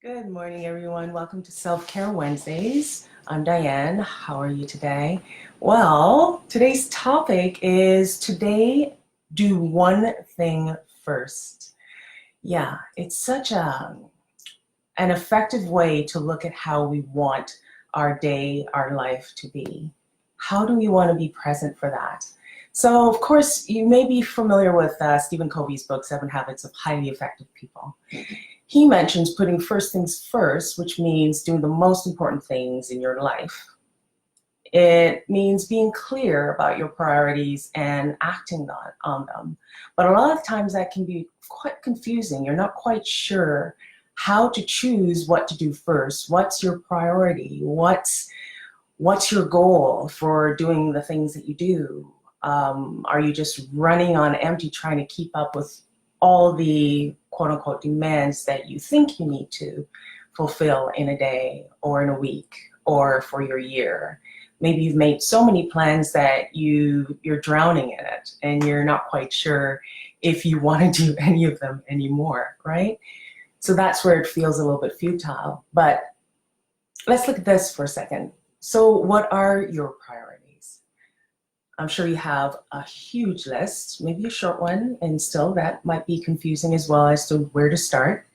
Good morning, everyone. Welcome to Self-Care Wednesdays. I'm Diane. How are you today? Well, today's topic is today, do one thing first. Yeah, it's such an effective way to look at how we want our day, our life to be. How do we want to be present for that? So, of course, you may be familiar with Stephen Covey's book, 7 Habits of Highly Effective People. He mentions putting first things first, which means doing the most important things in your life. It means being clear about your priorities and acting on them. But a lot of times that can be quite confusing. You're not quite sure how to choose what to do first. What's your priority? What's your goal for doing the things that you do? Are you just running on empty trying to keep up with all the quote-unquote demands that you think you need to fulfill in a day or in a week or for your year? Maybe you've made so many plans that you're drowning in it and you're not quite sure if you want to do any of them anymore, right? So that's where it feels a little bit futile. But let's look at this for a second. So what are your priorities? I'm sure you have a huge list, maybe a short one, and still that might be confusing as well as to where to start.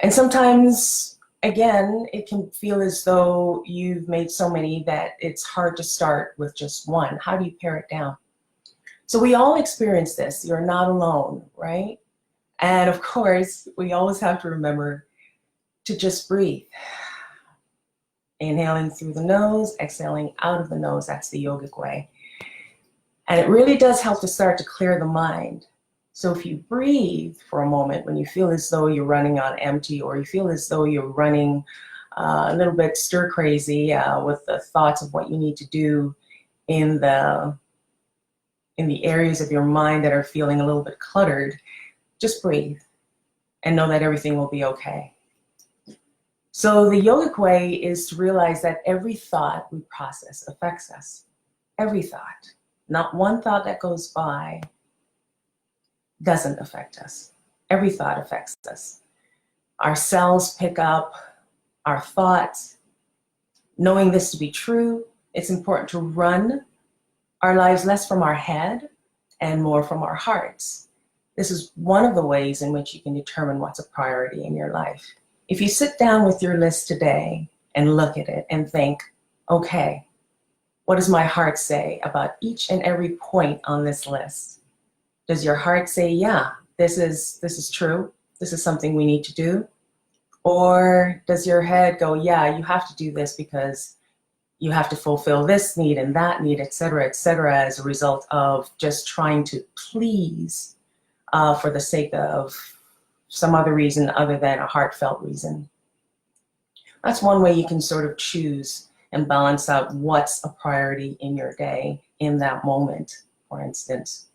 And sometimes, again, it can feel as though you've made so many that it's hard to start with just one. How do you pare it down? So we all experience this. You're not alone, right? And of course, we always have to remember to just breathe. Inhaling through the nose, exhaling out of the nose. That's the yogic way. And it really does help to start to clear the mind. So if you breathe for a moment when you feel as though you're running on empty, or you feel as though you're running a little bit stir crazy with the thoughts of what you need to do in the areas of your mind that are feeling a little bit cluttered, just breathe and know that everything will be okay. So the yogic way is to realize that every thought we process affects us. Every thought. Not one thought that goes by doesn't affect us. Every thought affects us. Our cells pick up our thoughts. Knowing this to be true, it's important to run our lives less from our head and more from our hearts. This is one of the ways in which you can determine what's a priority in your life. If you sit down with your list today and look at it and think, okay, what does my heart say about each and every point on this list? Does your heart say, yeah, this is true, this is something we need to do? Or does your head go, yeah, you have to do this because you have to fulfill this need and that need, et cetera, as a result of just trying to please for the sake of some other reason other than a heartfelt reason? That's one way you can sort of choose and balance out what's a priority in your day in that moment, for instance.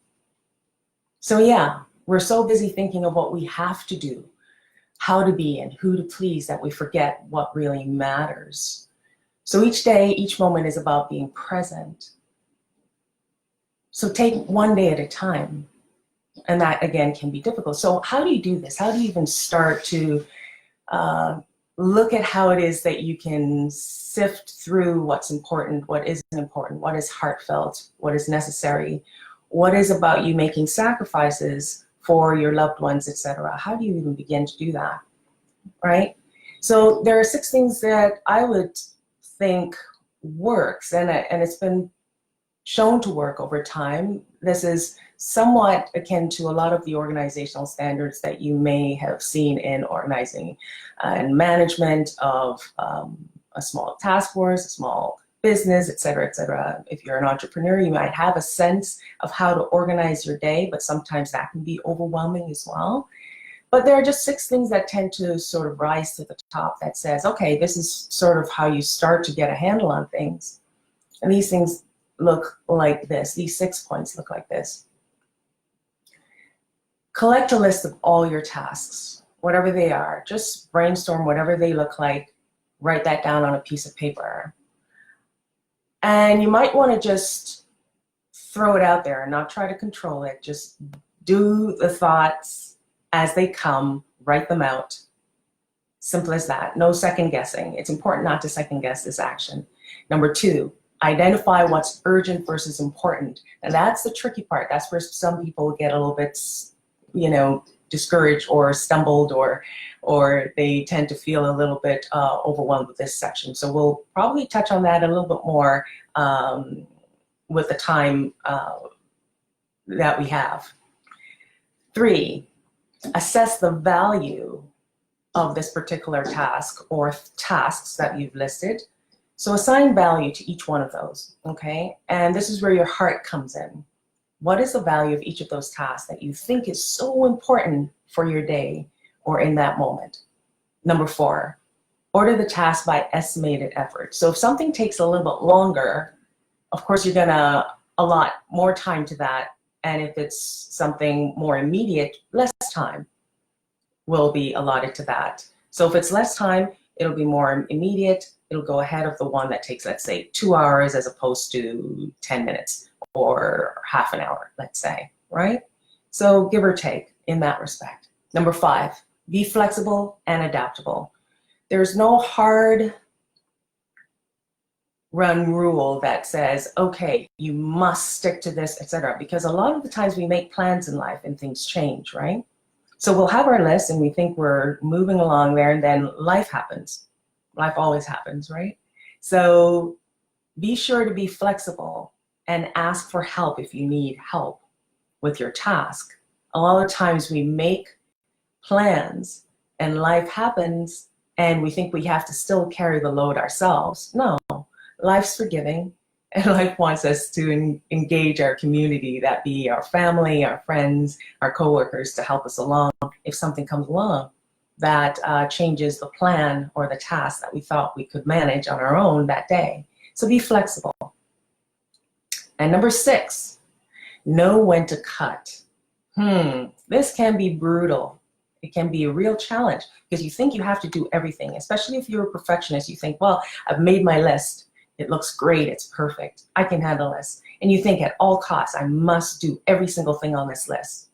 So yeah, we're so busy thinking of what we have to do, how to be and who to please, that we forget what really matters. So each day, each moment is about being present. So take one day at a time. And that, again, can be difficult. So how do you do this? How do you even start to look at how it is that you can sift through what's important, what isn't important, what is heartfelt, what is necessary, what is about you making sacrifices for your loved ones, etc.? How do you even begin to do that, right? So there are 6 things that I would think works, and it's been shown to work over time. This is somewhat akin to a lot of the organizational standards that you may have seen in organizing and management of a small task force, a small business, et cetera, et cetera. If you're an entrepreneur, you might have a sense of how to organize your day, but sometimes that can be overwhelming as well. But there are just 6 things that tend to sort of rise to the top that says, okay, this is sort of how you start to get a handle on things. And these things look like this. These 6 points look like this. Collect a list of all your tasks, whatever they are. Just brainstorm whatever they look like. Write that down on a piece of paper. And you might want to just throw it out there and not try to control it. Just do the thoughts as they come, write them out, Simple as that. No second guessing. It's important not to second guess this action. Number 2, identify what's urgent versus important. And that's the tricky part. That's where some people get a little bit, discouraged or stumbled, or they tend to feel a little bit overwhelmed with this section. So we'll probably touch on that a little bit more with the time that we have. 3, assess the value of this particular task or tasks that you've listed. So assign value to each one of those, okay? And this is where your heart comes in. What is the value of each of those tasks that you think is so important for your day or in that moment? Number 4, order the task by estimated effort. So if something takes a little bit longer, of course you're gonna allot more time to that. And if it's something more immediate, less time will be allotted to that. So if it's less time, it'll be more immediate. It'll go ahead of the one that takes, let's say, 2 hours as opposed to 10 minutes or half an hour, let's say, right? So give or take in that respect. Number 5, be flexible and adaptable. There's no hard run rule that says, okay, you must stick to this, etc. Because a lot of the times we make plans in life and things change, right? So we'll have our list and we think we're moving along there, and then life happens. Life always happens, right? So be sure to be flexible and ask for help if you need help with your task. A lot of times we make plans and life happens and we think we have to still carry the load ourselves. No, life's forgiving. And life wants us to engage our community, that be our family, our friends, our coworkers, to help us along if something comes along that changes the plan or the task that we thought we could manage on our own that day. So be flexible. And number 6, know when to cut. This can be brutal. It can be a real challenge because you think you have to do everything, especially if you're a perfectionist. You think, well, I've made my list. It looks great, it's perfect, I can handle this. And you think at all costs, I must do every single thing on this list.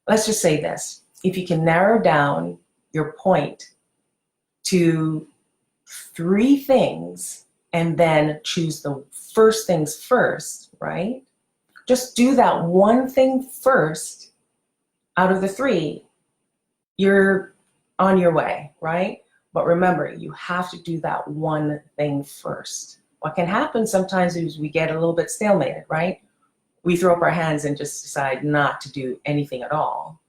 Let's just say this, if you can narrow down your point to 3 things and then choose the first things first, right? Just do that one thing first out of the 3, you're on your way, right? But remember, you have to do that one thing first. What can happen sometimes is we get a little bit stalemated, right? We throw up our hands and just decide not to do anything at all.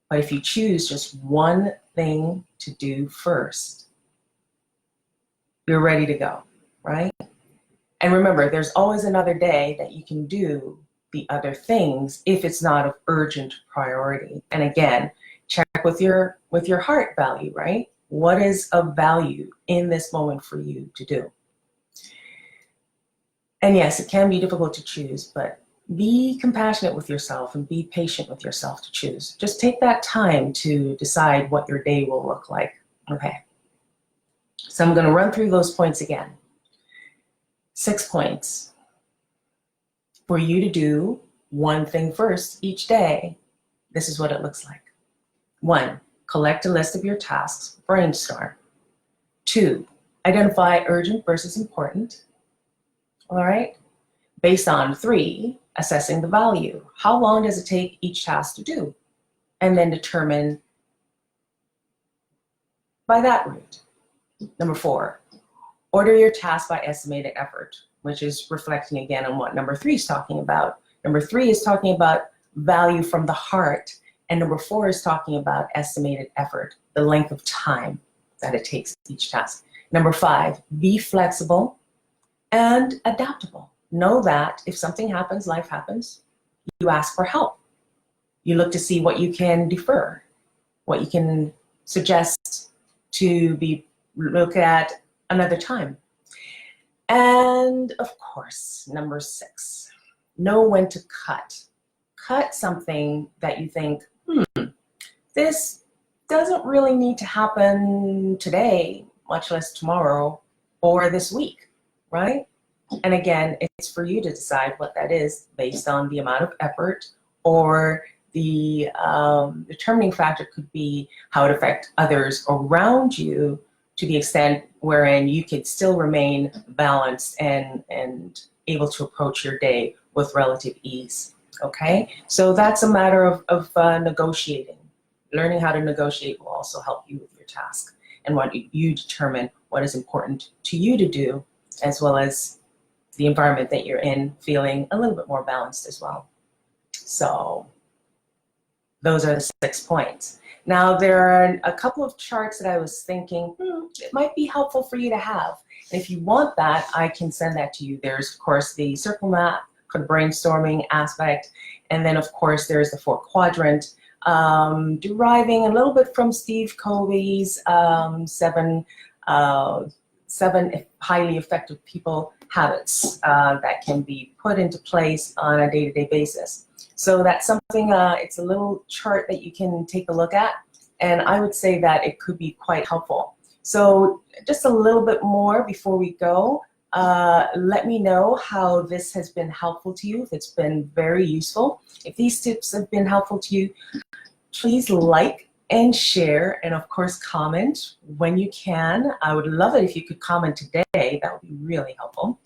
But if you choose just one thing to do first, you're ready to go, right? And remember, there's always another day that you can do the other things if it's not of urgent priority. And again, check with your heart value, right? What is of value in this moment for you to do? And yes, it can be difficult to choose, but be compassionate with yourself and be patient with yourself to choose. Just take that time to decide what your day will look like. Okay. So I'm going to run through those points again. 6 points for you to do one thing first each day. This is what it looks like. 1, collect a list of your tasks, brainstorm. 2, identify urgent versus important. All right. Based on 3, assessing the value. How long does it take each task to do? And then determine by that route. Number 4, order your task by estimated effort, which is reflecting again on what number 3 is talking about. Number 3 is talking about value from the heart. And number 4 is talking about estimated effort, the length of time that it takes each task. Number 5, be flexible and adaptable. Know that if something happens, life happens, you ask for help. You look to see what you can defer, what you can suggest to be looked at another time. And of course, number 6, know when to cut. Cut something that you think, this doesn't really need to happen today, much less tomorrow or this week, right? And again, it's for you to decide what that is based on the amount of effort or the determining factor could be how it affects others around you, to the extent wherein you could still remain balanced and able to approach your day with relative ease. Okay, so that's a matter of negotiating. Learning how to negotiate will also help you with your task and what you determine what is important to you to do, as well as the environment that you're in, feeling a little bit more balanced as well. So those are the 6 points. Now, there are a couple of charts that I was thinking, it might be helpful for you to have. And if you want that, I can send that to you. There's, of course, the circle map for the brainstorming aspect. And then, of course, there's the 4-quadrant, deriving a little bit from Steve Covey's seven highly effective people habits that can be put into place on a day-to-day basis. So that's something, it's a little chart that you can take a look at, and I would say that it could be quite helpful. So just a little bit more before we go, let me know how this has been helpful to you, if it's been very useful. If these tips have been helpful to you, please like and share, and of course comment when you can. I would love it if you could comment today. That would be really helpful.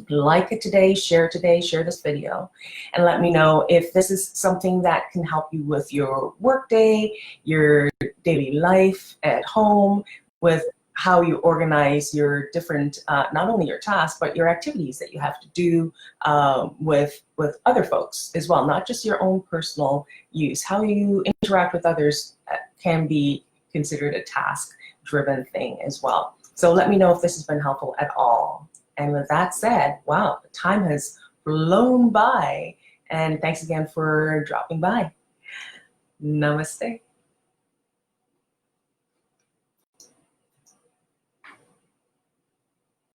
Like it today, share this video, and let me know if this is something that can help you with your workday, your daily life at home, with how you organize your different, not only your tasks, but your activities that you have to do with other folks as well, not just your own personal use. How you interact with others can be considered a task-driven thing as well. So let me know if this has been helpful at all. And with that said, wow, the time has flown by, and thanks again for dropping by. Namaste.